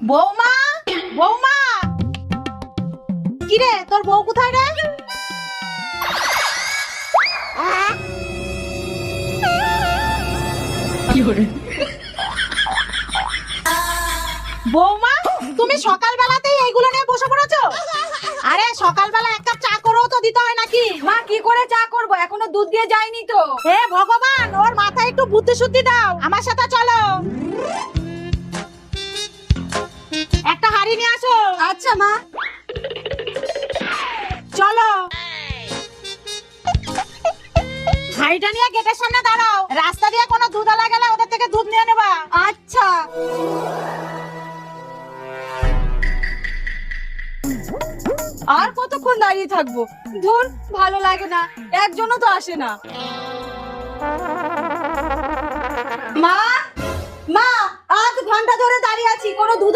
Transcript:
বৌমা, বৌমা, কিরে তোর বউ কোথায় রে? বৌমা, তুমি সকালবেলাতেই এইগুলো নিয়ে বসে পড়েছো? আরে সকালবেলা এক কাপ চা করেও তো দিতে হয় নাকি? মা কি করে চা করব, এখনো দুধ দিয়ে যায়নি তো। হে ভগবান, ওর মাথায় একটু বুদ্ধি শুদ্ধি দাও। আমার সাথে চলো, একটা হাঁড়ি নিয়ে আসো। আচ্ছা মা। চলো, হাঁড়িটা নিয়ে গেটের সামনে দাঁড়াও। রাস্তা দিয়ে কোনো দুধওয়ালা গেলে ওদের থেকে দুধ নিয়ে নেবা। আচ্ছা। আর কতক্ষণ দাঁড়িয়ে থাকবো? ধুর, ভালো লাগে না, একজনও তো আসে না। মা, মা, আধ ঘন্টা ধরে দাঁড়িয়ে আছি, কোনো দুধ